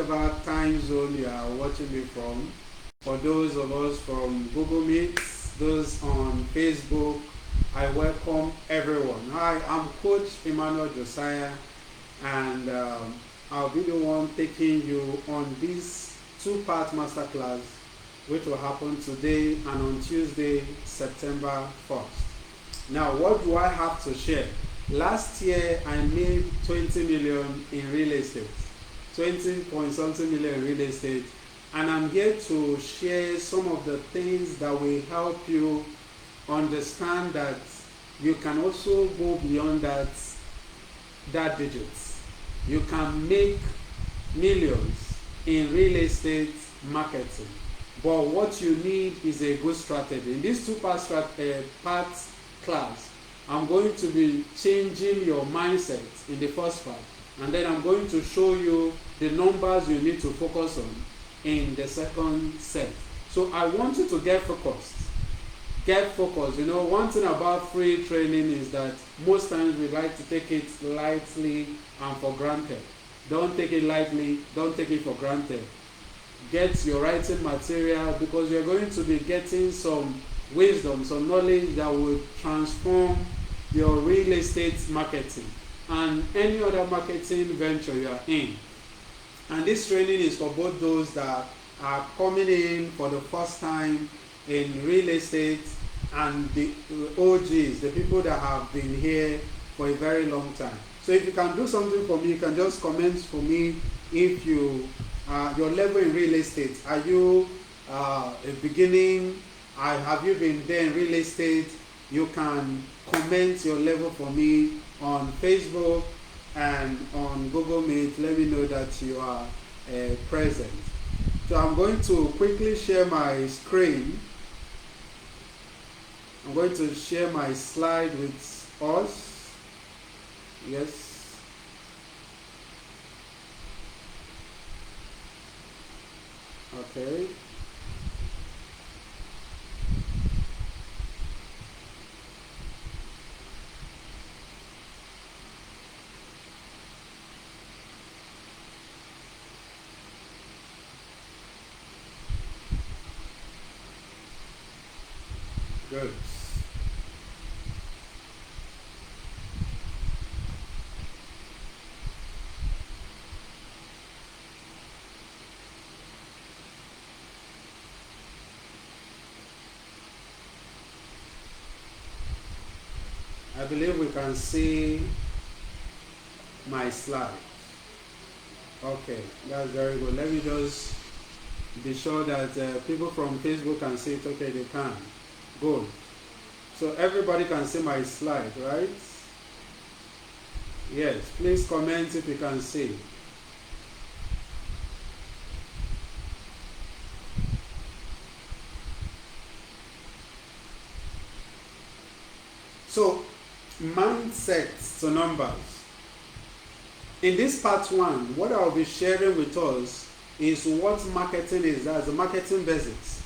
whichever time zone you are watching me from. For those of us from Google Meet, those on Facebook, I welcome everyone. Hi, I'm Coach Emmanuel Josiah, and I'll be the one taking you on this two-part masterclass, which will happen today and on Tuesday, September 1st. Now, what do I have to share? Last year, I made 20 million in real estate, 20 point something million in real estate, and I'm here to share some of the things that will help you understand that you can also go beyond that digits. You can make millions in real estate marketing, but what you need is a good strategy. In this two-part class, I'm going to be changing your mindset in the first part, and then I'm going to show you the numbers you need to focus on in the second set. So I want you to get focused. Get focused. You know, one thing about free training is that most times we like to take it lightly and for granted. Don't take it lightly, don't take it for granted. Get your writing material, because you're going to be getting some wisdom, some knowledge that will transform your real estate marketing and any other marketing venture you are in. And this training is for both those that are coming in for the first time in real estate and the OGs, the people that have been here for a very long time. So if you can do something for me, you can just comment for me if you your level in real estate. Are you a beginning? Have you been there in real estate? You can comment your level for me on Facebook and on Google Meet. Let me know that you are present. So I'm going to quickly share my screen. I'm going to share my slide with us. Yes. Okay. Good. I believe we can see my slide. Okay, that's very good. Let me just be sure that people from Facebook can see it. Okay, they can. Good. So everybody can see my slide, right? Yes, please comment if you can see. So, mindset to numbers. In this part one, what I'll be sharing with us is what marketing is. That's the marketing basics.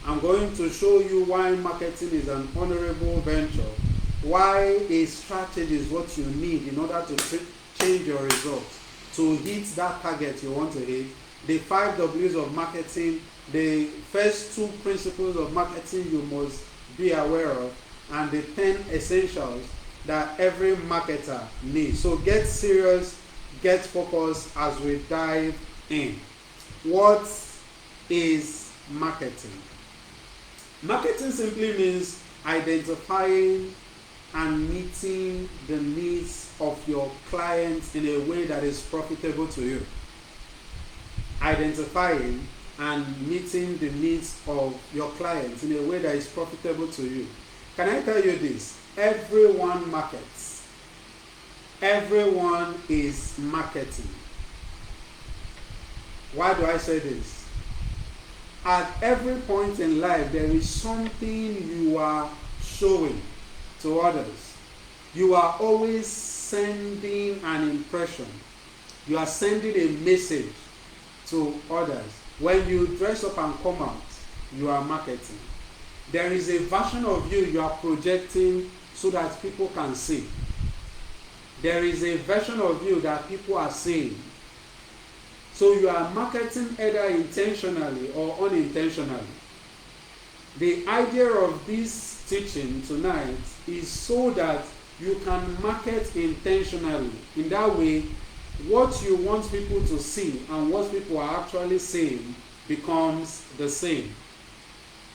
I'm going to show you why marketing is an honorable venture, why a strategy is what you need in order to change your results, to hit that target you want to hit, the 5 W's of marketing, the first 2 principles of marketing you must be aware of, and the 10 essentials that every marketer needs. So get serious, get focused as we dive in. What is marketing? Marketing simply means identifying and meeting the needs of your clients in a way that is profitable to you. Identifying and meeting the needs of your clients in a way that is profitable to you. Can I tell you this? Everyone markets. Everyone is marketing. Why do I say this? At every point in life, there is something you are showing to others. You are always sending an impression. You are sending a message to others. When you dress up and come out, you are marketing. There is a version of you are projecting so that people can see. There is a version of you that people are seeing. So you are marketing either intentionally or unintentionally. The idea of this teaching tonight is so that you can market intentionally. In that way, what you want people to see and what people are actually seeing becomes the same.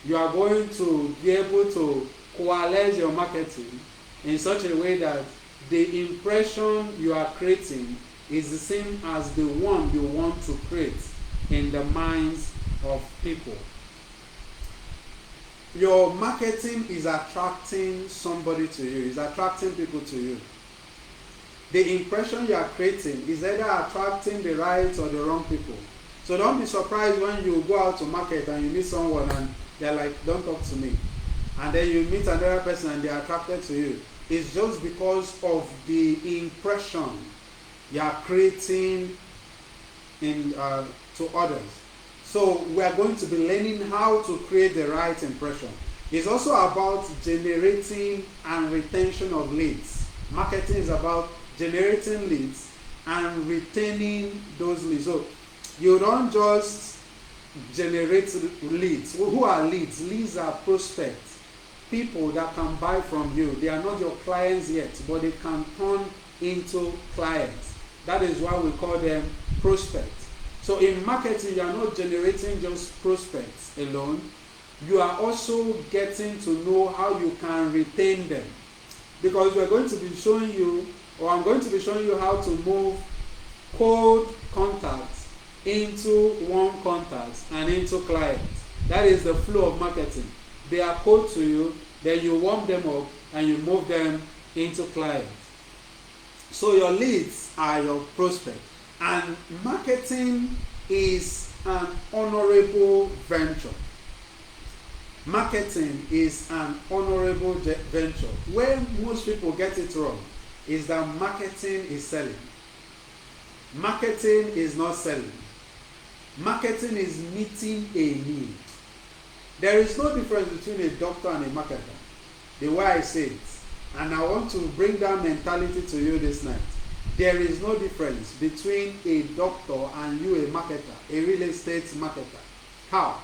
You are going to be able to coalesce your marketing in such a way that the impression you are creating is the same as the one you want to create in the minds of people. Your marketing is attracting somebody to you, is attracting people to you. The impression you are creating is either attracting the right or the wrong people. So don't be surprised when you go out to market and you meet someone and they're like, don't talk to me. And then you meet another person and they're attracted to you. It's just because of the impression you are creating to others. So we are going to be learning how to create the right impression. It's also about generating and retention of leads. Marketing is about generating leads and retaining those leads. So you don't just generate leads. Who are leads? Leads are prospects. People that can buy from you. They are not your clients yet, but they can turn into clients. That is why we call them prospects. So in marketing, you are not generating just prospects alone. You are also getting to know how you can retain them. Because we are going to be showing you, or I'm going to be showing you how to move cold contacts into warm contacts and into clients. That is the flow of marketing. They are cold to you, then you warm them up and you move them into clients. So your leads are your prospects. And marketing is an honorable venture. Marketing is an honorable venture. Where most people get it wrong is that marketing is selling. Marketing is not selling. Marketing is meeting a need. There is no difference between a doctor and a marketer, the way I say it. And I want to bring that mentality to you this night. There is no difference between a doctor and you, a marketer, a real estate marketer. How?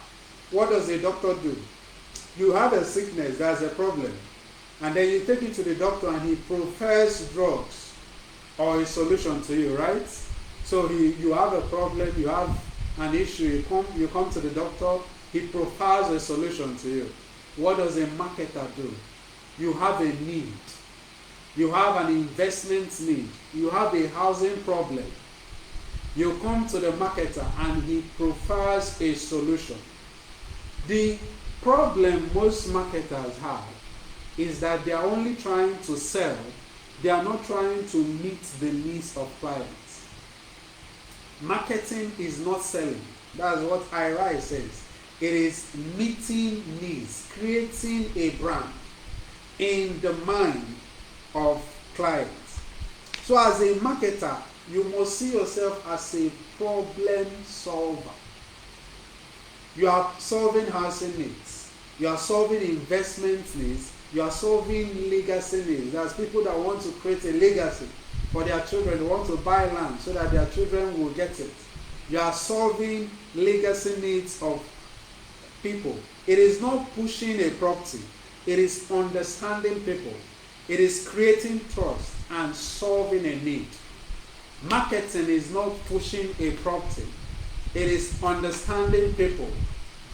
What does a doctor do? You have a sickness, there's a problem, and then you take it to the doctor and he prefers drugs or a solution to you, right? So you have a problem, you have an issue, you come to the doctor, he prefers a solution to you. What does a marketer do? You have a need. You have an investment need. You have a housing problem. You come to the marketer and he prefers a solution. The problem most marketers have is that they are only trying to sell. They are not trying to meet the needs of clients. Marketing is not selling. That's what IRI says. It is meeting needs, creating a brand in the mind of clients. So as a marketer, you must see yourself as a problem solver. You are solving housing needs. You are solving investment needs. You are solving legacy needs. There's people that want to create a legacy for their children. They want to buy land so that their children will get it. You are solving legacy needs of people. It is not pushing a property. It is understanding people. It is creating trust and solving a need. Marketing is not pushing a property. It is understanding people,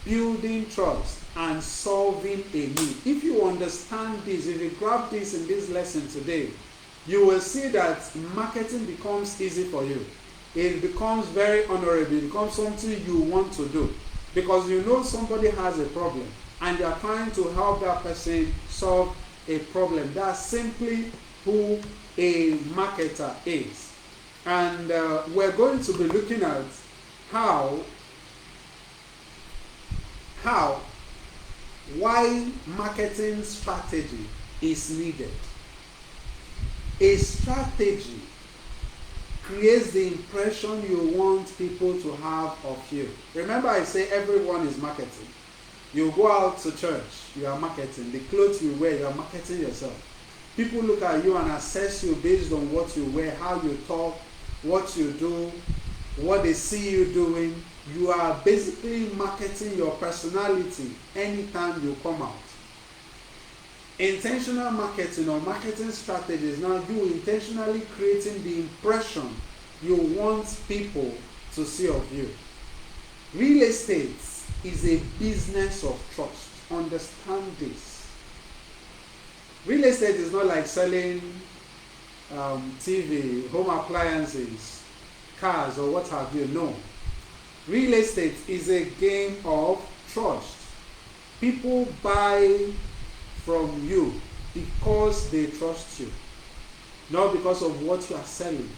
building trust, and solving a need. If you understand this, if you grab this in this lesson today, you will see that marketing becomes easy for you. It becomes very honorable. It becomes something you want to do because you know somebody has a problem and you are trying to help that person solve a problem. That's simply who a marketer is. And we're going to be looking at why marketing strategy is needed. A strategy creates the impression you want people to have of you. Remember, I say everyone is marketing. You go out to church, you are marketing. The clothes you wear, you are marketing yourself. People look at you and assess you based on what you wear, how you talk, what you do. what they see you doing, you are basically marketing your personality anytime you come out. Intentional marketing or marketing strategies, now you intentionally creating the impression you want people to see of you. Real estate is a business of trust. Understand this. Real estate is not like selling TV, home appliances, cars, or what have you. No. Real estate is a game of trust. People buy from you because they trust you, not because of what you are selling,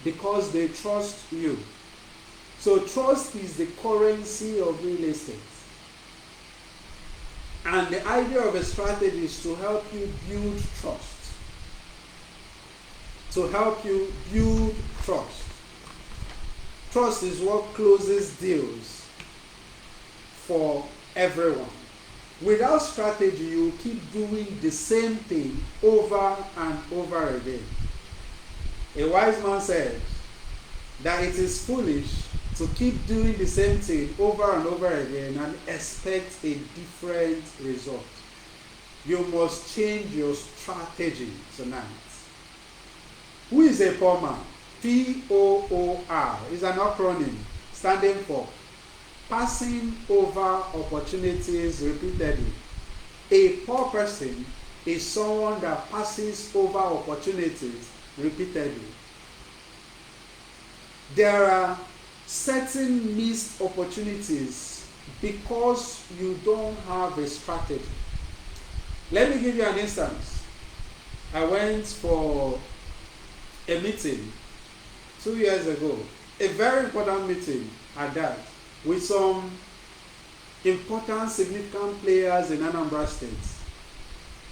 because they trust you. So trust is the currency of real estate. And the idea of a strategy is to help you build trust. To help you build trust. Trust is what closes deals for everyone. Without strategy, you keep doing the same thing over and over again. A wise man said that it is foolish to keep doing the same thing over and over again and expect a different result. You must change your strategy tonight. Who is a poor man? POOR is an acronym standing for passing over opportunities repeatedly. A poor person is someone that passes over opportunities repeatedly. There are certain missed opportunities because you don't have a strategy. Let me give you an instance. I went for a meeting 2 years ago, a very important meeting at that, with some important, significant players in Anambra State.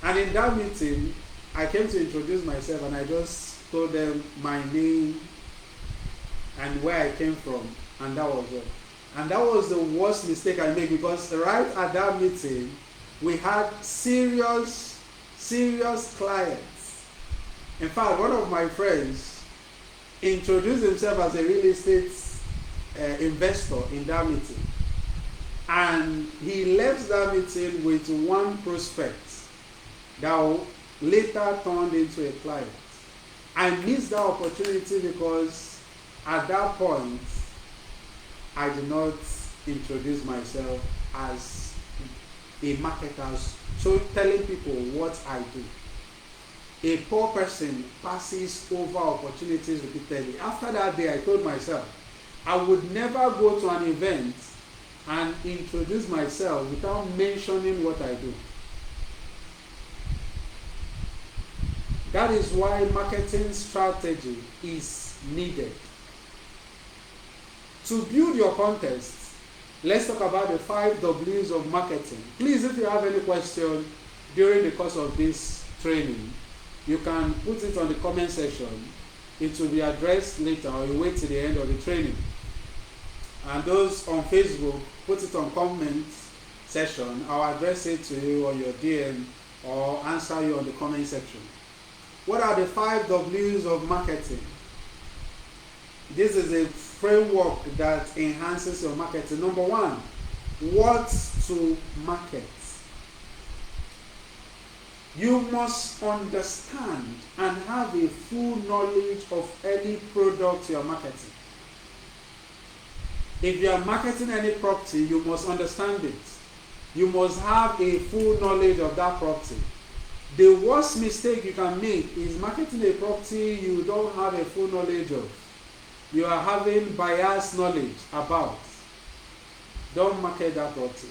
And in that meeting, I came to introduce myself and I just told them my name and where I came from, and that was all. And that was the worst mistake I made, because right at that meeting, we had serious clients. In fact, one of my friends introduced himself as a real estate investor in that meeting, and he left that meeting with one prospect that later turned into a client. I missed that opportunity because at that point I did not introduce myself as a marketer, so telling people what I do. A poor person passes over opportunities repeatedly. After that day, I told myself I would never go to an event and introduce myself without mentioning what I do. That is why marketing strategy is needed. To build your contest, let's talk about the 5 W's of marketing. Please, if you have any question during the course of this training, you can put it on the comment section. It will be addressed later, or you wait till the end of the training. And those on Facebook, put it on comment section. I'll address it to you on your DM or answer you on the comment section. What are the 5 W's of marketing? This is a framework that enhances your marketing. Number 1, what to market. You must understand and have a full knowledge of any product you are marketing. If you are marketing any property, you must understand it. You must have a full knowledge of that property. The worst mistake you can make is marketing a property you don't have a full knowledge of. You are having biased knowledge about. Don't market that property.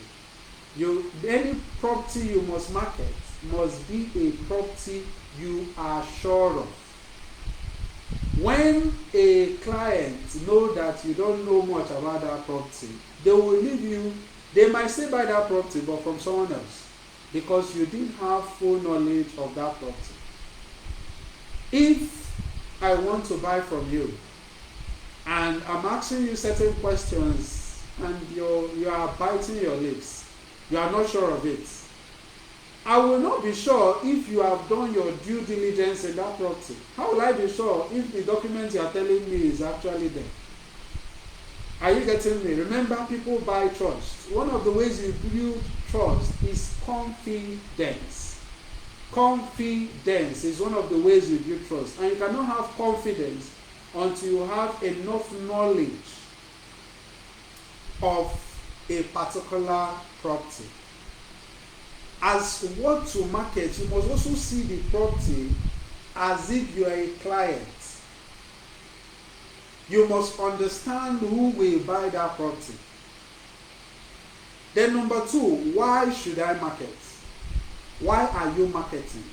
Any property you must market must be a property you are sure of. When a client knows that you don't know much about that property, they will leave you. They might still buy that property, but from someone else, because you didn't have full knowledge of that property. If I want to buy from you, and I'm asking you certain questions, and you are biting your lips, you are not sure of it, I will not be sure if you have done your due diligence in that property. How will I be sure if the document you are telling me is actually there? Are you getting me? Remember, people buy trust. One of the ways you build trust is confidence. Confidence is one of the ways you build trust. And you cannot have confidence until you have enough knowledge of a particular property. As what to market, you must also see the property as if you are a client. You must understand who will buy that property. Then number two, why should I market? Why are you marketing?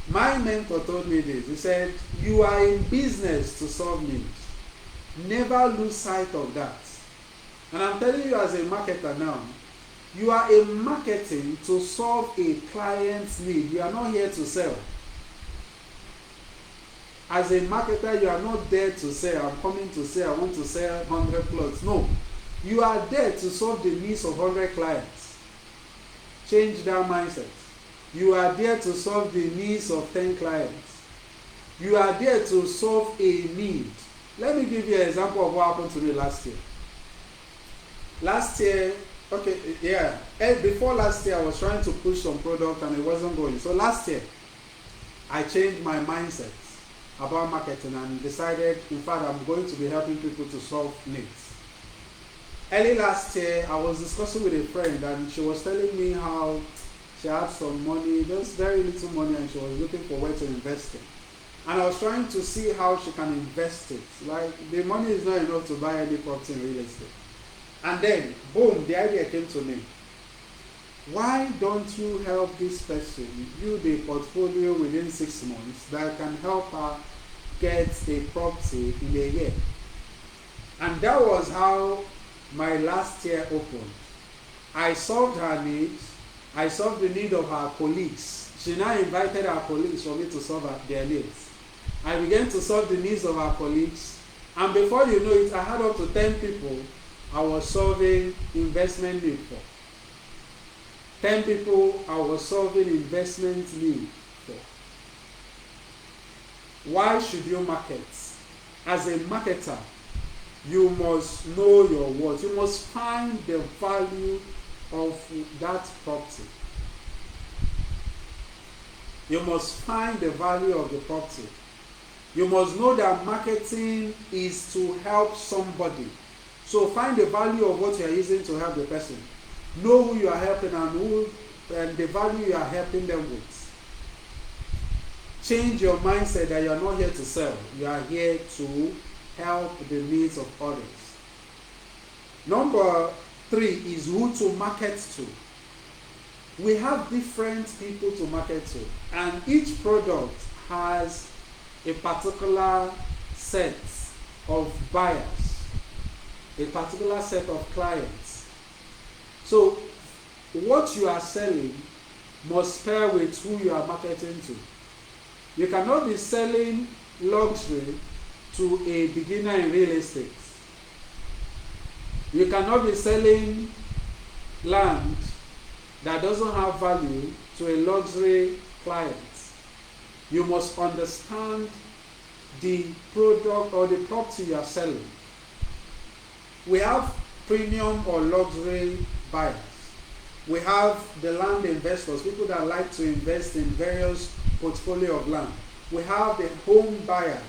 My mentor told me this. He said, you are in business to solve needs. Never lose sight of that. And I'm telling you as a marketer now, you are a marketing to solve a client's need. You are not here to sell. As a marketer, you are not there to sell. I'm coming to sell. I want to sell 100 plots. No. You are there to solve the needs of 100 clients. Change that mindset. You are there to solve the needs of 10 clients. You are there to solve a need. Let me give you an example of what happened to me last year. Before last year, I was trying to push some product and it wasn't going. So last year, I changed my mindset about marketing and decided, in fact, I'm going to be helping people to solve needs. Early last year, I was discussing with a friend and she was telling me how she had some money, just very little money, and she was looking for where to invest it. And I was trying to see how she can invest it. Like, the money is not enough to buy any property in real estate. And then, boom, the idea came to me. Why don't you help this person build a portfolio within 6 months that can help her get a property in a year? And that was how my last year opened. I solved her needs. I solved the need of her colleagues. She now invited her colleagues for me to solve their needs. I began to solve the needs of her colleagues. And before you know it, I had up to 10 people I was solving investment need for. 10 people I was solving investment need for. Why should you market? As a marketer, you must know your worth. You must find the value of that property. You must find the value of the property. You must know that marketing is to help somebody. So find the value of what you are using to help the person. Know who you are helping and the value you are helping them with. Change your mindset that you are not here to sell. You are here to help the needs of others. Number 3 is who to market to. We have different people to market to, and each product has a particular set of buyers, a particular set of clients. So what you are selling must pair with who you are marketing to. You cannot be selling luxury to a beginner in real estate. You cannot be selling land that doesn't have value to a luxury client. You must understand the product or the property you are selling. We have premium or luxury buyers. We have the land investors, people that like to invest in various portfolio of land. We have the home buyers,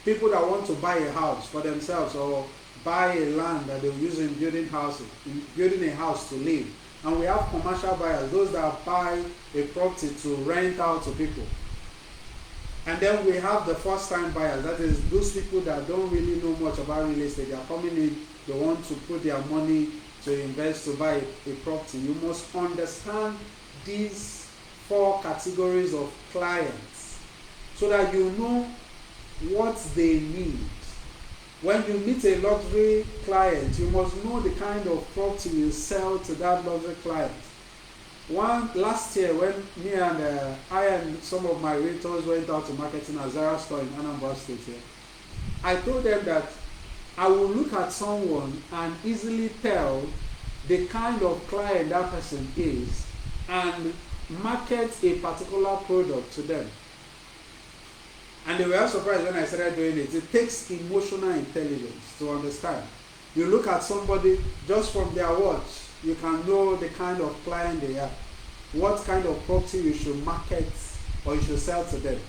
people that want to buy a house for themselves or buy a land that they will use in building a house to live. And we have commercial buyers, those that buy a property to rent out to people. And then we have the first-time buyers, that is those people that don't really know much about real estate. They are coming in, they want to put their money to invest, to buy a property. You must understand these 4 categories of clients so that you know what they need. When you meet a luxury client, you must know the kind of property you sell to that luxury client. Last year, when me and I and some of my realtors went out to marketing a Zara store in Anambra State here, I told them that I will look at someone and easily tell the kind of client that person is and market a particular product to them. And they were surprised when I started doing it. It takes emotional intelligence to understand. You look at somebody just from their watch, you can know the kind of client they are, what kind of property you should market or you should sell to them.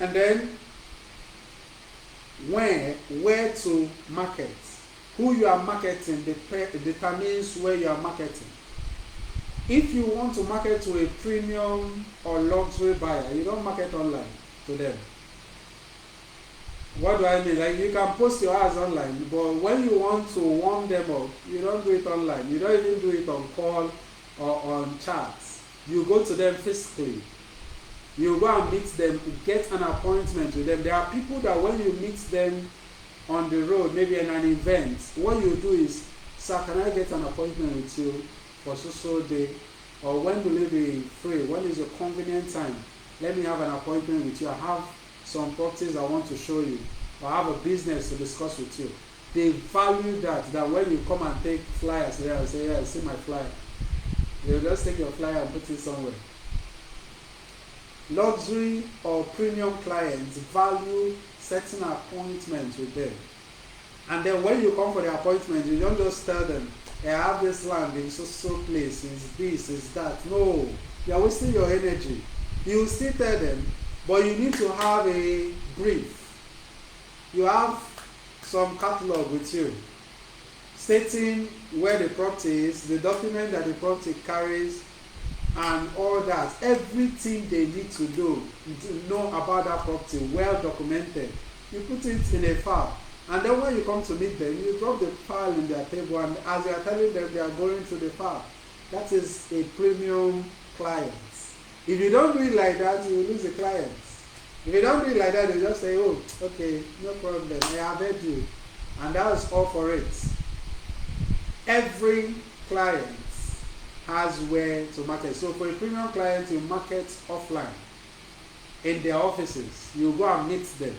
And then where to market. Who you are marketing determines where you are marketing. If you want to market to a premium or luxury buyer, you don't market online to them. What do I mean? Like, you can post your ads online, but when you want to warm them up, you don't do it online. You don't even do it on call or on chats. You go to them physically. You go and meet them, get an appointment with them. There are people that when you meet them on the road, maybe in an event, what you do is, sir, can I get an appointment with you for so day? Or when will you be free? When is your convenient time? Let me have an appointment with you. I have some properties I want to show you. Or I have a business to discuss with you. They value that when you come and take flyers there and say, yeah, see my flyer. They'll just take your flyer and put it somewhere. Luxury or premium clients value setting appointments with them. And then when you come for the appointment, you don't just tell them, I have this land in so place, it's this, it's that. No, you are wasting your energy. You still tell them, but you need to have a brief. You have some catalog with you stating where the property is, the document that the property carries, and all that. Everything they need to know about that property, well documented. You put it in a file. And then when you come to meet them, you drop the file in their table, and as you are telling them, they are going through the file. That is a premium client. If you don't do it like that, you will lose the clients. If you don't do it like that, they just say, oh, okay, no problem, I have heard you. And that's all for it. Every client has where to market. So for a premium client, you market offline in their offices. You go and meet them.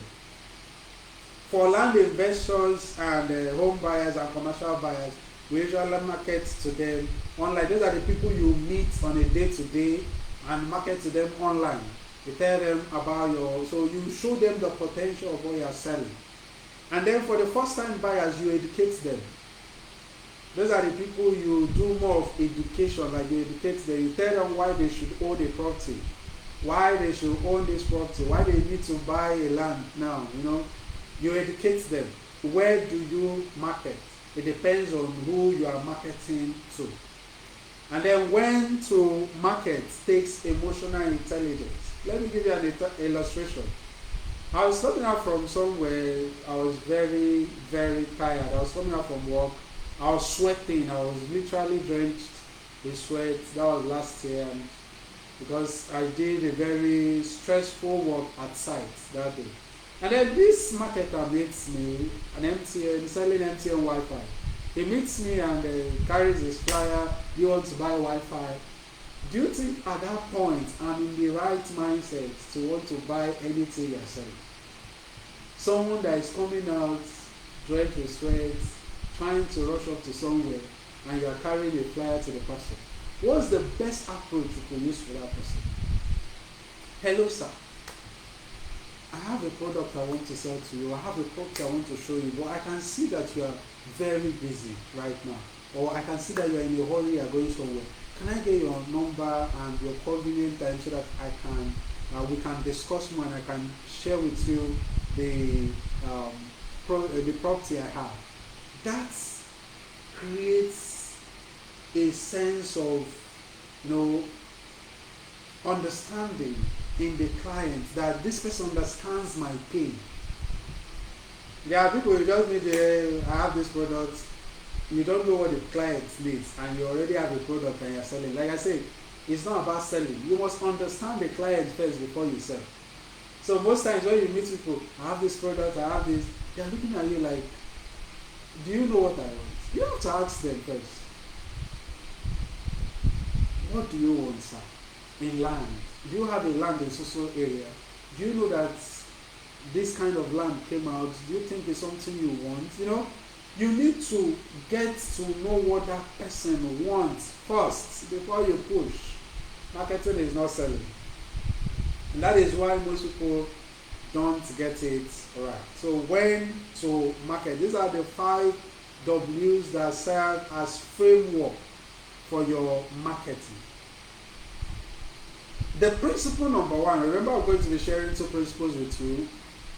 For land investors and home buyers and commercial buyers, we usually market to them online. Those are the people you meet on a day-to-day and market to them online. You tell them about so you show them the potential of what you are selling. And then for the first-time buyers, you educate them. Those are the people you do more of education, like you educate them. You tell them why they should own a property, why they should own this property, why they need to buy a land now, You educate them. Where do you market? It depends on who you are marketing to. And then when to market takes emotional intelligence. Let me give you an illustration. I was coming out from somewhere. I was very, very tired. I was coming out from work. I was sweating. I was literally drenched in sweat. That was last year. Because I did a very stressful work at site that day. And then this marketer meets me, selling MTN Wi-Fi. He meets me and carries his flyer. He wants to buy Wi-Fi. Do you think at that point I'm in the right mindset to want to buy anything you're selling? Someone that is coming out, drenched with sweat, trying to rush up to somewhere, and you're carrying a flyer to the person. What's the best approach you can use for that person? Hello, sir. I have a product I want to sell to you. I have a product I want to show you, but I can see that you are very busy right now. Or I can see that you are in a hurry, you are going somewhere. Can I get your number and your convenient time so that we can discuss more and I can share with you the property I have? That creates a sense of understanding in the client that this person understands my pain. There are people who just need I have this product. You don't know what the client needs and you already have a product and you're selling. Like I said, it's not about selling. You must understand the client first before you sell. So most times when you meet people, I have this product, I have this, they're looking at you like, do you know what I want? You have to ask them first. What do you want, sir? In land. Do you have a land in social area? Do you know that this kind of land came out? Do you think it's something you want? You need to get to know what that person wants first before you push. Marketing is not selling. And that is why most people don't get it right. So when to market, these are the 5 W's that serve as framework for your marketing. The principle number 1, remember I'm going to be sharing 2 principles with you,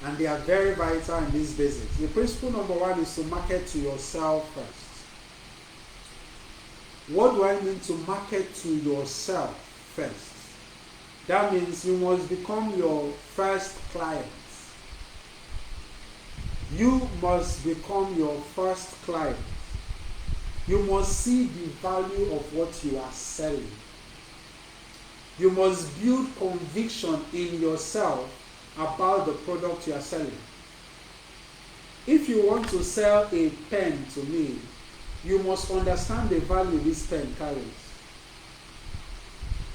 and they are very vital in these basics. The principle number 1 is to market to yourself first. What do I mean to market to yourself first? That means you must become your first client. You must become your first client. You must see the value of what you are selling. You must build conviction in yourself about the product you are selling. If you want to sell a pen to me, you must understand the value this pen carries.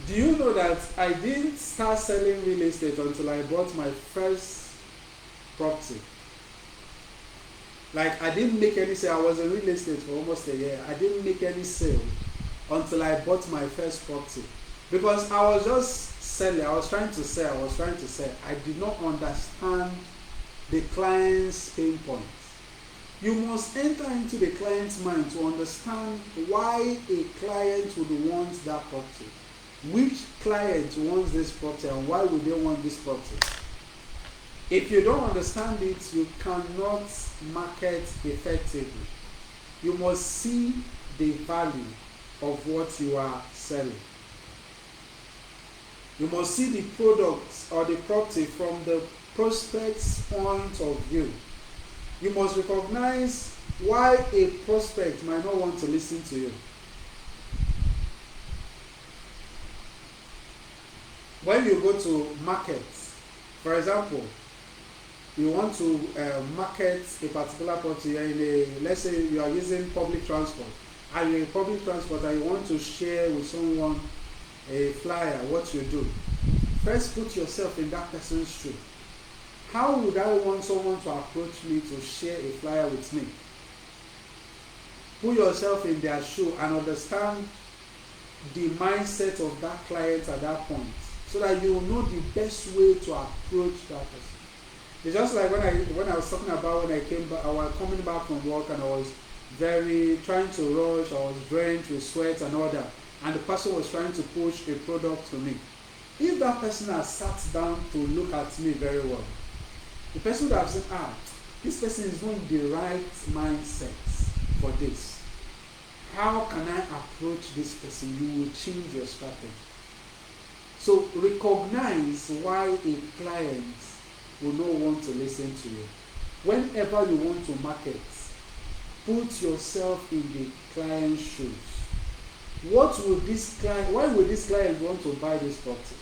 Do you know that I didn't start selling real estate until I bought my first property? Like, I didn't make any sale. I was in real estate for almost a year. I didn't make any sale until I bought my first property. Because I was just selling. I was trying to sell. I did not understand the client's pain points. You must enter into the client's mind to understand why a client would want that property. Which client wants this property and why would they want this property? If you don't understand it, you cannot market effectively. You must see the value of what you are selling. You must see the product or the property from the prospect's point of view. You must recognize why a prospect might not want to listen to you. When you go to market, for example, you want to market a particular property in a, let's say you are using public transport, and you're in public transport and you want to share with someone a flyer, what you do. First put yourself in that person's shoe. How would I want someone to approach me to share a flyer with me? Put yourself in their shoe and understand the mindset of that client at that point, so that you will know the best way to approach that person. It's just like when I was talking about when I came back, I was coming back from work and I was very trying to rush, I was drenched with sweat and all that, and the person was trying to push a product to me. If that person has sat down to look at me very well, the person would have said, this person is not in the right mindset for this. How can I approach this person? You will change your strategy. So recognize why a client will not want to listen to you. Whenever you want to market, put yourself in the client's shoes. Why would this client want to buy this property?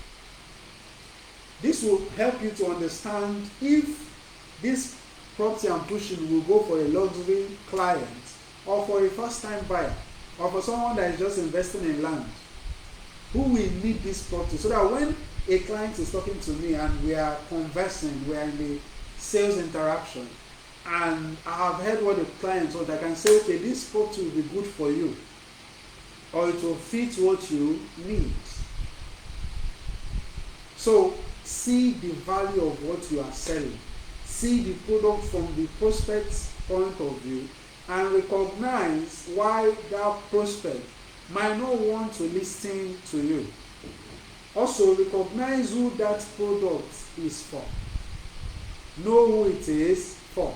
This will help you to understand if this property I'm pushing will go for a luxury client or for a first-time buyer or for someone that is just investing in land. Who will need this property? So that when a client is talking to me and we are conversing, we are in the sales interaction, and I have heard what the client wants, I can say, okay, this property will be good for you, or it will fit what you need. So see the value of what you are selling. See the product from the prospect's point of view and recognize why that prospect might not want to listen to you. Also recognize who that product is for. Know who it is for.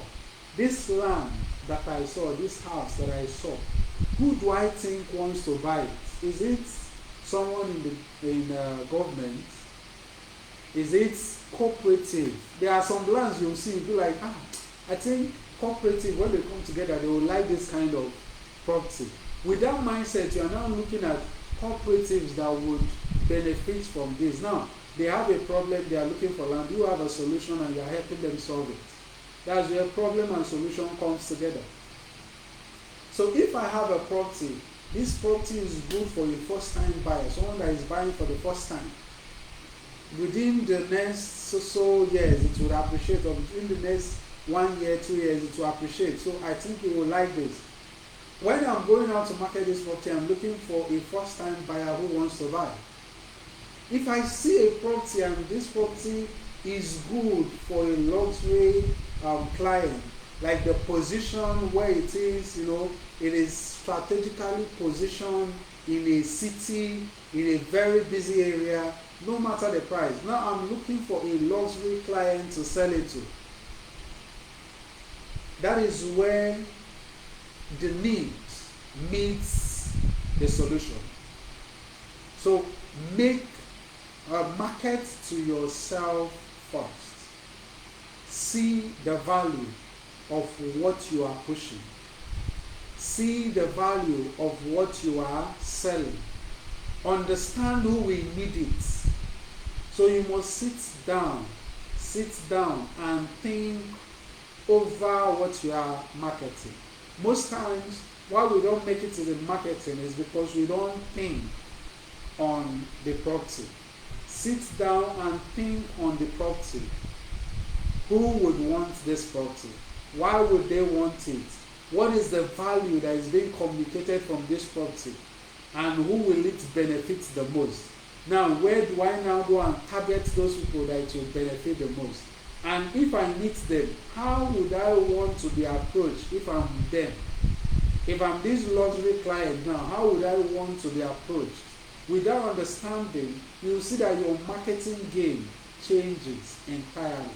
This land that I saw, this house that I saw, who do I think wants to buy it? Is it someone in government? Is it cooperative? There are some lands you'll see, you'll be like, I think cooperative, when they come together, they will like this kind of property. With that mindset, you are now looking at cooperatives that would benefit from this. Now, they have a problem, they are looking for land, you have a solution and you are helping them solve it. That's where problem and solution comes together. So if I have a property, this property is good for a first-time buyer, someone that is buying for the first time. Within the next so years, it will appreciate, or within the next 1 year, 2 years, it will appreciate. So I think you will like this. When I'm going out to market this property, I'm looking for a first-time buyer who wants to buy. If I see a property and this property is good for a luxury client, like the position where it is, it is strategically positioned in a city, in a very busy area, no matter the price. Now I'm looking for a luxury client to sell it to. That is where the need meets the solution. So make a market to yourself first. See the value of what you are pushing. See the value of what you are selling. Understand who will need it. So you must sit down and think over what you are marketing. Most times, why we don't make it to the marketing is because we don't think on the property. Sit down and think on the property. Who would want this property? Why would they want it? What is the value that is being communicated from this property? And who will it benefit the most? Now, where do I now go and target those people that it will benefit the most? And if I meet them, how would I want to be approached if I'm them? If I'm this luxury client now, how would I want to be approached? Without understanding, you'll see that your marketing game changes entirely.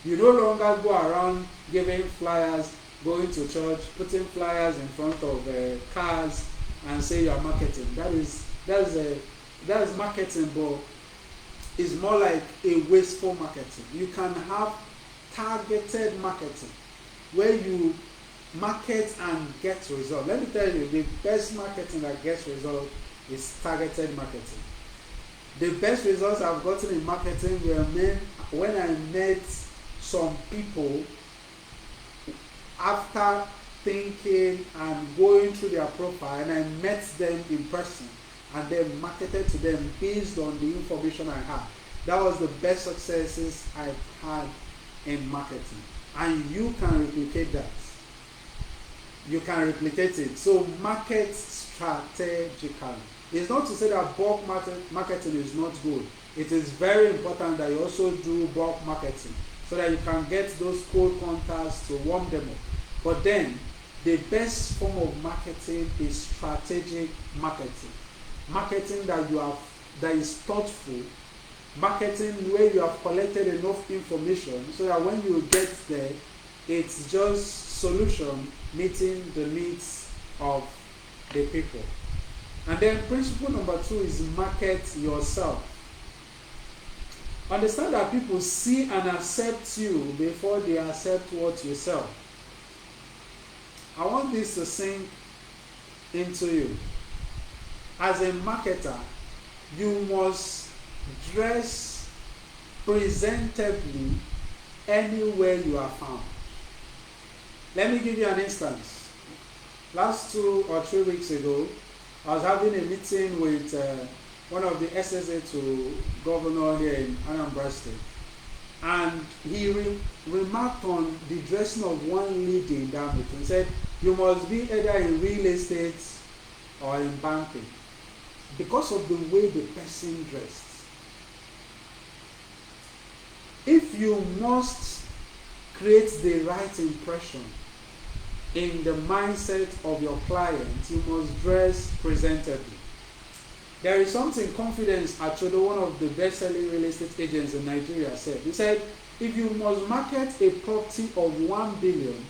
You no longer go around giving flyers, going to church, putting flyers in front of cars and say you're marketing. That is marketing, but it's more like a wasteful marketing. You can have targeted marketing where you market and get results. Let me tell you, the best marketing that gets results is targeted marketing. The best results I've gotten in marketing were when I met some people after thinking and going through their profile, and I met them in person and then marketed to them based on the information I had. That was the best successes I've had in marketing. And you can replicate that. You can replicate it. So market strategically. It's not to say that bulk marketing is not good. It is very important that you also do bulk marketing so that you can get those cold contacts to warm them up. But then, the best form of marketing is strategic marketing. Marketing that is thoughtful. Marketing where you have collected enough information so that when you get there, it's just solution meeting the needs of the people. And then principle number 2 is market yourself. Understand that people see and accept you before they accept what you sell. I want this to sink into you. As a marketer, you must dress presentably anywhere you are found. Let me give you an instance. Last 2 or 3 weeks ago, I was having a meeting with one of the SSA to governor here in Anambra State. And he remarked on the dressing of one lady in that meeting. He said, you must be either in real estate or in banking because of the way the person dressed. If you must create the right impression in the mindset of your client, you must dress presentably. There is something Confidence Achodo, one of the best-selling real estate agents in Nigeria, said. He said, if you must market a property of 1 billion,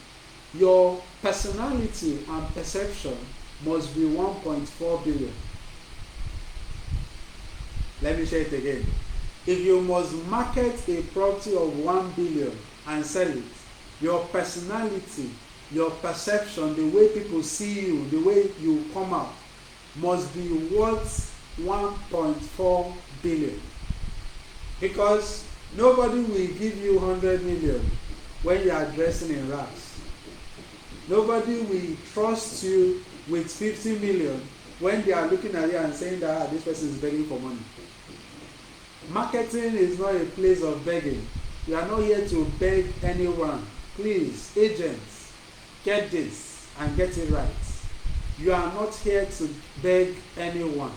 your personality and perception must be 1.4 billion. Let me say it again. If you must market a property of 1 billion and sell it, your personality, your perception, the way people see you, the way you come out, must be worth 1.4 billion. Because nobody will give you 100 million when you are dressing in rags. Nobody will trust you with 50 million when they are looking at you and saying that this person is begging for money. Marketing is not a place of begging. You are not here to beg anyone. Please, agents, get this and get it right. You are not here to beg anyone.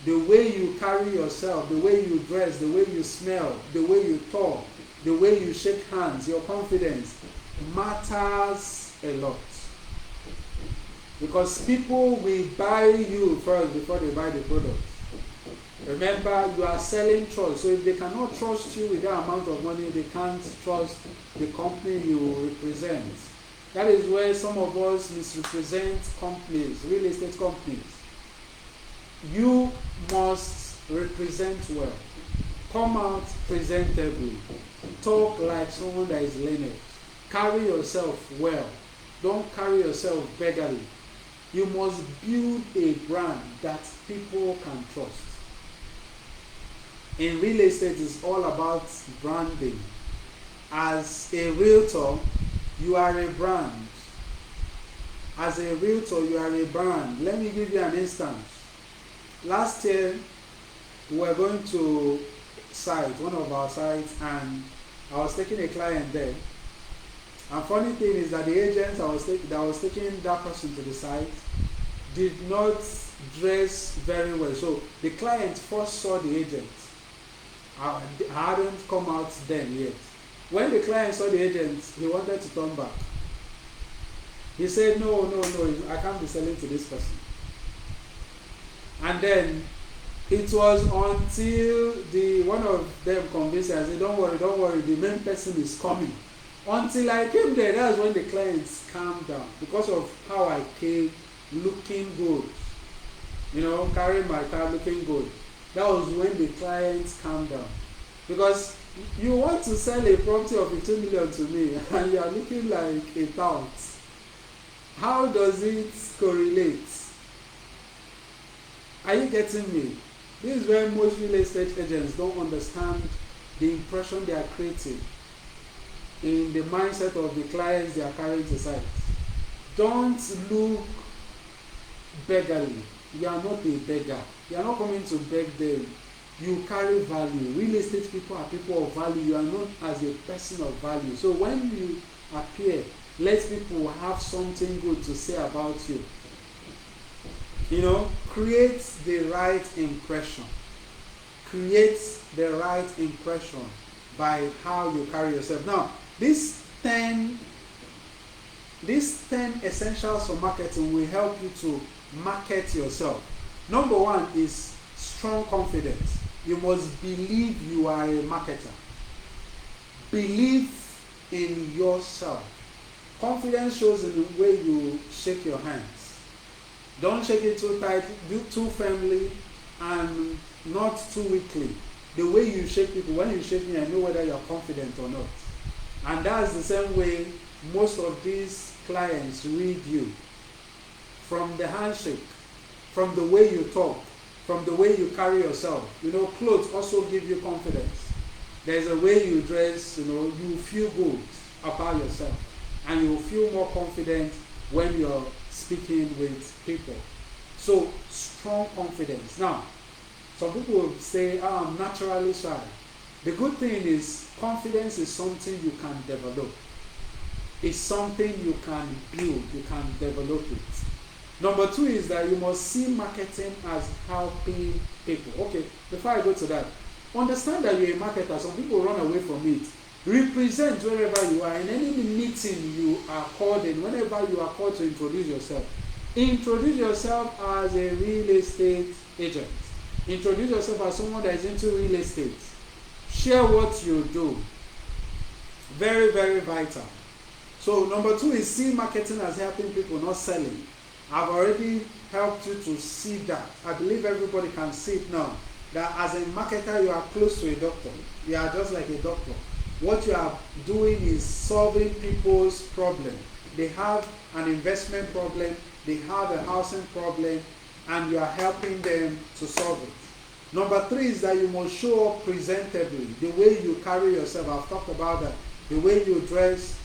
The way you carry yourself, the way you dress, the way you smell, the way you talk, the way you shake hands, your confidence matters a lot. Because people will buy you first before they buy the product. Remember, you are selling trust. So if they cannot trust you with that amount of money, they can't trust the company you represent. That is where some of us misrepresent companies, real estate companies. You must represent well. Come out presentably. Talk like someone that is learned. Carry yourself well. Don't carry yourself beggarly. You must build a brand that people can trust. In real estate, it's all about branding. As a realtor, you are a brand. As a realtor, you are a brand. Let me give you an instance. Last year, we were going to one of our sites, and I was taking a client there. And funny thing is that the agent that was taking that person to the site did not dress very well. So the client first saw the agent. I hadn't come out then yet. When the client saw the agent, he wanted to turn back. He said, no, I can't be selling to this person. And then it was until one of them convinced me. I said, don't worry, the main person is coming. Until I came there, that's when the clients calmed down, because of how I came looking good. Carrying my car looking good. That was when the clients calmed down. Because you want to sell a property of 15 million to me and you are looking like a tout. How does it correlate? Are you getting me? This is where most real estate agents don't understand the impression they are creating in the mindset of the clients they are carrying to site. Don't look beggarly. You are not a beggar. You are not coming to beg them. You carry value. Real estate people are people of value. You are not as a person of value. So when you appear, let people have something good to say about you. Create the right impression. Create the right impression by how you carry yourself. Now, these 10 essentials for marketing will help you to market yourself. Number one is strong confidence. You must believe you are a marketer. Believe in yourself. Confidence shows in the way you shake your hands. Don't shake it too tight, do too firmly, and not too weakly. The way you shake people, when you shake me, I know whether you're confident or not. And that's the same way most of these clients read you. From the handshake, from the way you talk, from the way you carry yourself. Clothes also give you confidence. There's a way you dress, you feel good about yourself. And you feel more confident when you're speaking with people. So, strong confidence. Now, some people will say, I'm naturally shy. The good thing is, confidence is something you can develop. It's something you can build, you can develop it. Number two is that you must see marketing as helping people. Okay, before I go to that, understand that you're a marketer. Some people run away from it. Represent wherever you are. In any meeting you are called in, whenever you are called to introduce yourself. Introduce yourself as a real estate agent. Introduce yourself as someone that is into real estate. Share what you do. Very, very vital. So number two is see marketing as helping people, not selling. I've already helped you to see that. I believe everybody can see it now. That as a marketer, you are close to a doctor. You are just like a doctor. What you are doing is solving people's problem. They have an investment problem, they have a housing problem, and you are helping them to solve it. Number three is that you must show up presentably. The way you carry yourself, I've talked about that. The way you dress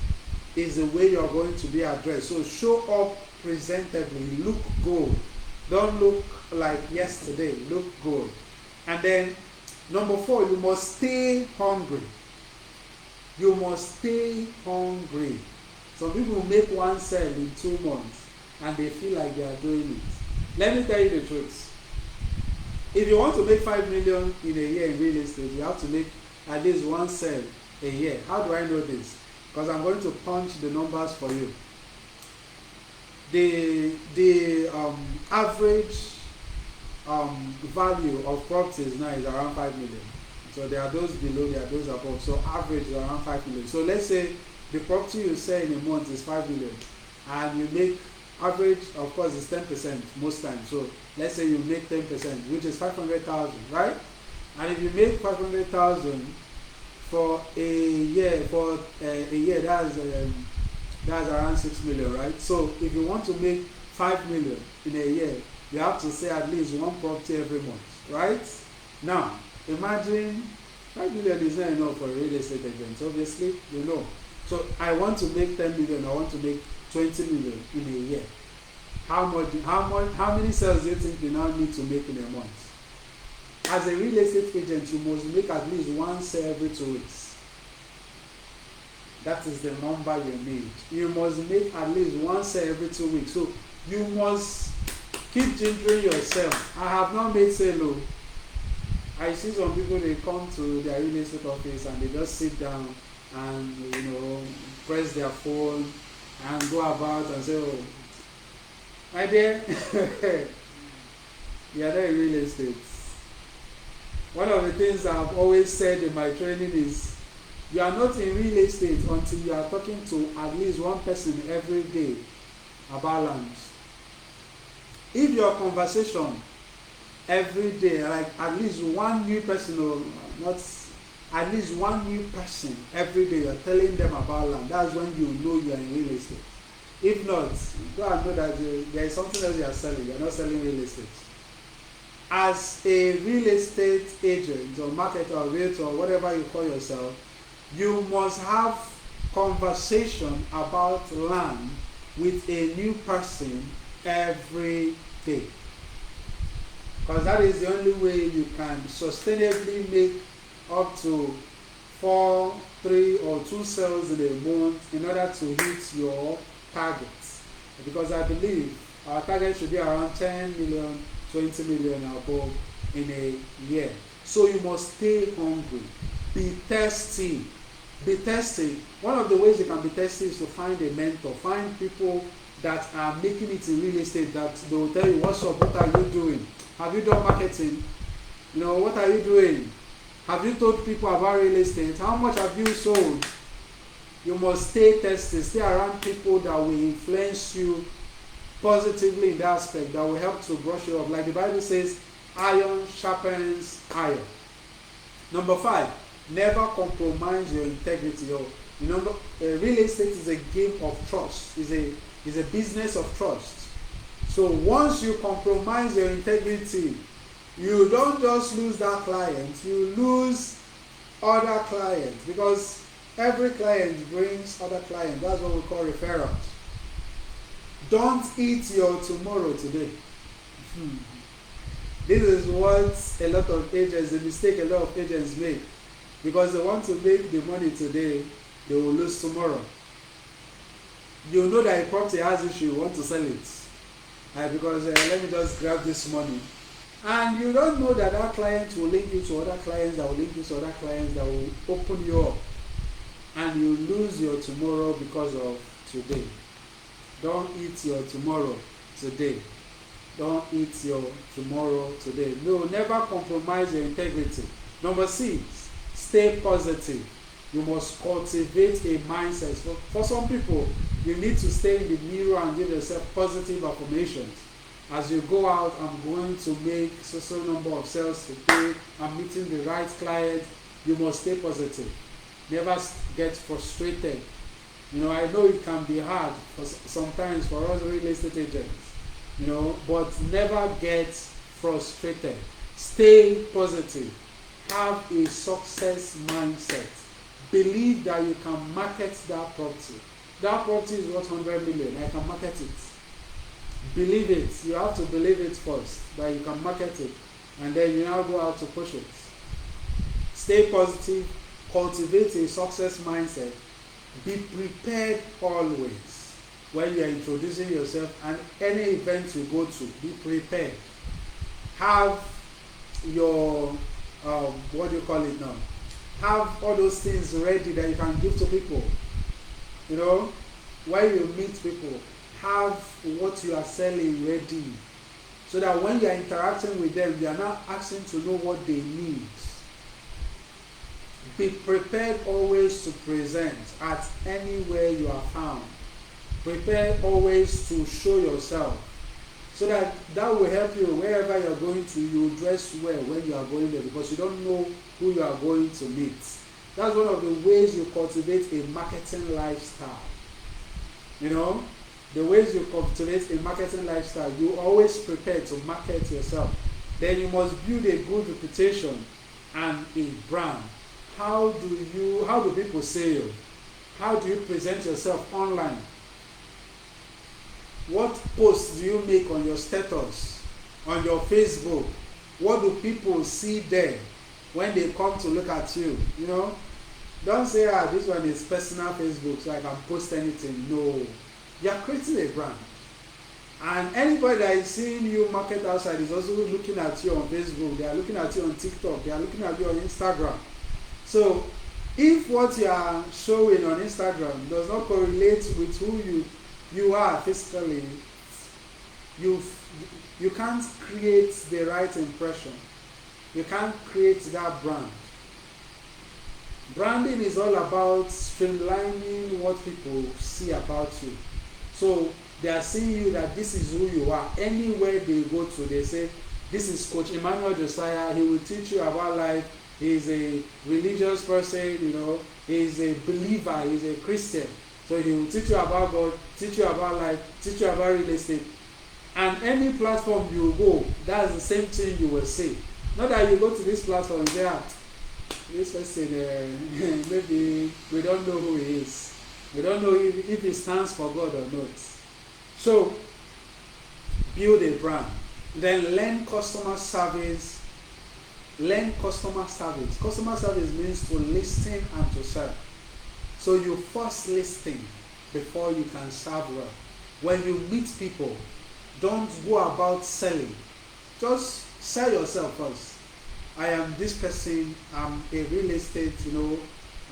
is the way you are going to be addressed. So show up presentably. Look good. Don't look like yesterday. Look good. And then number four, you must stay hungry. You must stay hungry. Some people make one sale in 2 months and they feel like they are doing it. Let me tell you the truth. If you want to make 5 million in a year in real estate, you have to make at least one sale a year. How do I know this? Because I'm going to punch the numbers for you. The average value of properties now is around 5 million. So there are those below, there are those above. So average is around 5 million. So let's say the property you sell in a month is 5 million, and you make average, of course, is 10% most times. So let's say you make 10%, which is 500,000, right? And if you make 500,000 for a year, that's around 6 million, right? So if you want to make 5 million in a year, you have to sell at least one property every month, right? Now, imagine 5 million is not enough for a real estate agent, obviously, you know. So I want to make 10 million, I want to make 20 million in a year. How many sales do you think you now need to make in a month? As a real estate agent, you must make at least one sale every 2 weeks. That is the number you need. You must make at least one sale every 2 weeks. So you must keep gingering yourself. I have not made sale. I see some people, they come to their real estate office and they just sit down and press their phone and go about and say, oh, my dear, you are not in real estate. One of the things I've always said in my training is, you are not in real estate until you are talking to at least one person every day about land. If your conversation every day, like at least one new person, or not at least one new person every day, you're telling them about land, that's when you know you are in real estate. If not, go and know that there is something else you are selling. You are not selling real estate. As a real estate agent or marketer or realtor or whatever you call yourself, you must have conversation about land with a new person every day. Because that is the only way you can sustainably make up to 4, 3 or 2 sales in a month in order to hit your targets. Because I believe our target should be around 10 million, 20 million above in a year. So you must stay hungry. Be thirsty. Be thirsty. One of the ways you can be thirsty is to find a mentor. Find people that are making it in real estate, that they will tell you, what's up, what are you doing? Have you done marketing? What are you doing? Have you told people about real estate? How much have you sold? You must stay thirsty. Stay around people that will influence you positively in that aspect, that will help to brush you up. Like the Bible says, iron sharpens iron. Number 5, never compromise your integrity. Real estate is a game of trust. It's a business of trust. So once you compromise your integrity, you don't just lose that client, you lose other clients, because every client brings other clients. That's what we call referrals. Don't eat your tomorrow today. This is what a lot of agents, the mistake a lot of agents make, because they want to make the money today, they will lose tomorrow. You know that a property has issue, you want to sell it. Because let me just grab this money. And you don't know that that client will link you to other clients, that will link you to other clients, that will open you up. And you lose your tomorrow because of today. Don't eat your tomorrow today. Don't eat your tomorrow today. No, never compromise your integrity. Number 6, stay positive. You must cultivate a mindset. For some people, you need to stay in the mirror and give yourself positive affirmations. As you go out, I'm going to make so number of sales today. I'm meeting the right client. You must stay positive. Never get frustrated. I know it can be hard sometimes for us real estate agents, but never get frustrated. Stay positive. Have a success mindset. Believe that you can market that property. That property is worth 100 million. I can market it. Believe it. You have to believe it first, that you can market it, and then you now go out to push it. Stay positive. Cultivate a success mindset. Be prepared always when you are introducing yourself and any event you go to. Be prepared. Have your what do you call it now? Have all those things ready that you can give to people. You know, when you meet people, have what you are selling ready, so that when you are interacting with them, you are not asking to know what they need. Be prepared always to present at anywhere you are found. Prepare always to show yourself, so that will help you wherever you are going to. You dress well when you are going there, because you don't know who you are going to meet. That's one of the ways you cultivate a marketing lifestyle. You know, the ways you cultivate a marketing lifestyle, you always prepare to market yourself. Then you must build a good reputation and a brand. How do people see you? How do you present yourself online? What posts do you make on your status, on your Facebook? What do people see there when they come to look at you? You know, don't say, this one is personal Facebook, so I can post anything. No, you are creating a brand. And anybody that is seeing you market outside is also looking at you on Facebook. They are looking at you on TikTok. They are looking at you on Instagram. So if what you are showing on Instagram does not correlate with who you are physically, you can't create the right impression. You can't create that brand. Branding is all about streamlining what people see about you. So they are seeing you that this is who you are. Anywhere they go to, they say, this is Coach Emmanuel Josiah. He will teach you about life. He is a religious person, you know. He is a believer. He is a Christian. So he will teach you about God, teach you about life, teach you about real estate. And any platform you go, that's the same thing you will see. Not that you go to this platform and say, this person, maybe we don't know who he is. We don't know if he stands for God or not. So, build a brand. Then learn customer service. Learn customer service. Customer service means to listen and to serve. So you first listen before you can serve well. When you meet people, don't go about selling. Just sell yourself first. I am this person. I'm a real estate,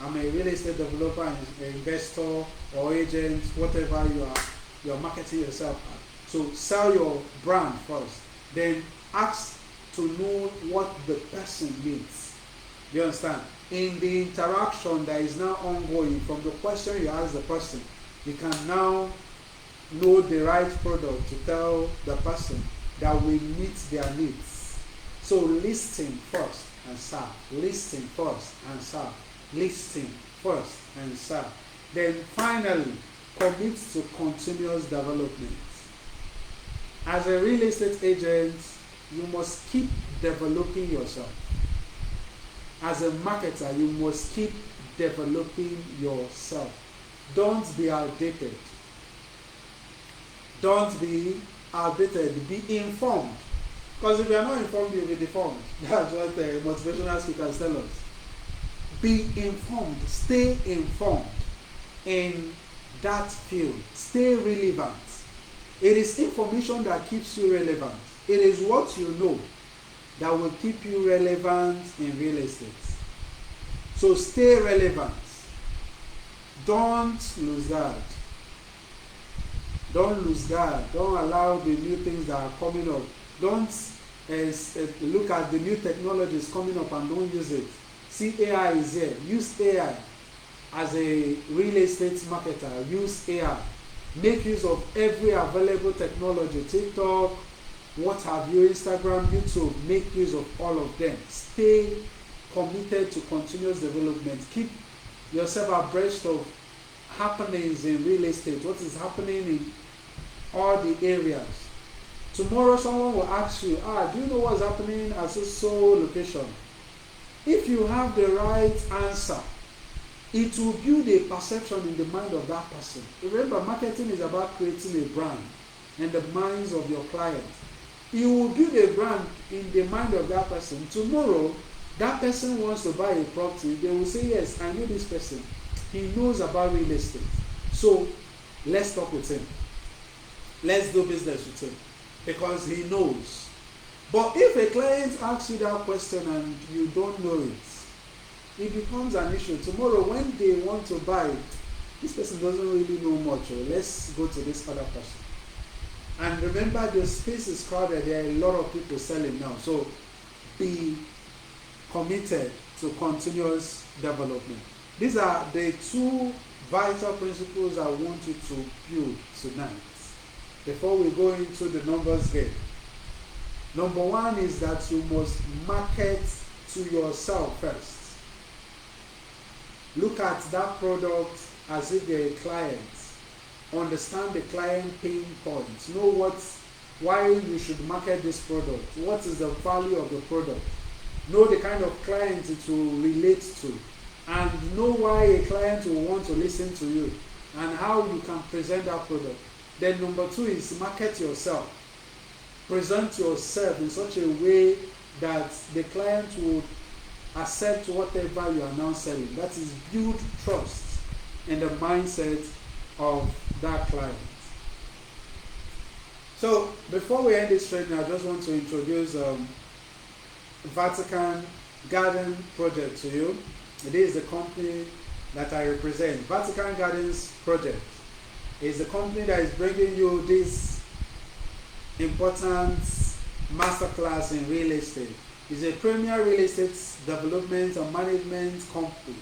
I'm a real estate developer, an investor or agent, whatever you are marketing yourself at. So sell your brand first. Then ask to know what the person needs. You understand? In the interaction that is now ongoing, from the question you ask the person, you can now know the right product to tell the person that will meet their needs. So listen first and serve. Listen first and serve. Listen first and serve. Then finally, commit to continuous development. As a real estate agent, you must keep developing yourself. As a marketer, you must keep developing yourself. Don't be outdated. Don't be outdated. Be informed. Because if you are not informed, you will be deformed. That's what the motivational speakers tell us. Be informed. Stay informed in that field. Stay relevant. It is information that keeps you relevant. It is what you know that will keep you relevant in real estate. So stay relevant. Don't lose guard. Don't lose guard. Don't allow the new things that are coming up. Don't look at the new technologies coming up and don't use it. See, AI is here. Use AI as a real estate marketer. Use AI. Make use of every available technology. TikTok, what have you, Instagram, YouTube. Make use of all of them. Stay committed to continuous development. Keep yourself abreast of happenings in real estate. What is happening in all the areas. Tomorrow someone will ask you, do you know what's happening at so location? If you have the right answer, it will build a perception in the mind of that person. Remember, marketing is about creating a brand in the minds of your client. You will build a brand in the mind of that person. Tomorrow, that person wants to buy a property. They will say, yes, I know this person. He knows about real estate. So, let's talk with him. Let's do business with him. Because he knows. But if a client asks you that question and you don't know it, it becomes an issue. Tomorrow, when they want to buy, this person doesn't really know much. Or let's go to this other person. And remember, the space is crowded. There are a lot of people selling now. So be committed to continuous development. These are the two vital principles I want you to build tonight before we go into the numbers game. Number one is that you must market to yourself first. Look at that product as if you're a client. Understand the client pain points. Know why you should market this product. What is the value of the product? Know the kind of client it will relate to. And know why a client will want to listen to you and how you can present that product. Then number two is market yourself. Present yourself in such a way that the client would accept whatever you are now selling. That is, build trust in the mindset of that client. So before we end this training, I just want to introduce Vatican Garden Project to you. It is the company that I represent. Vatican Gardens Project is the company that is bringing you this important masterclass in real estate. It's a premier real estate development and management company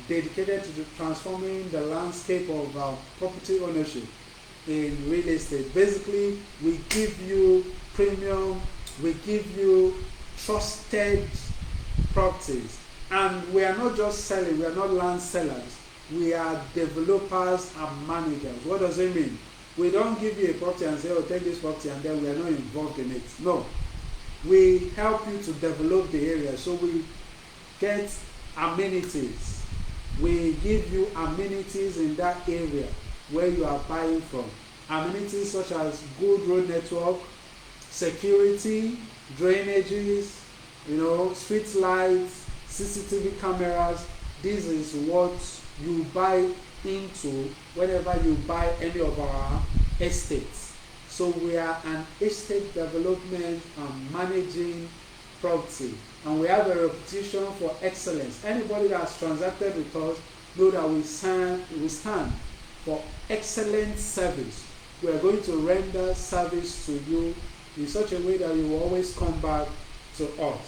dedicated to transforming the landscape of property ownership in real estate. Basically, we give you premium, we give you trusted properties. And we are not just selling, we are not land sellers. We are developers and managers. What does it mean? We don't give you a property and say, oh, take this property, and then we are not involved in it. No. We help you to develop the area. So we get amenities. We give you amenities in that area where you are buying from. Amenities such as good road network, security, drainages, street lights, CCTV cameras. This is what you buy into whenever you buy any of our estates. So we are an estate development and managing property, and we have a reputation for excellence. Anybody that has transacted with us know that we stand for excellent service. We are going to render service to you in such a way that you will always come back to us.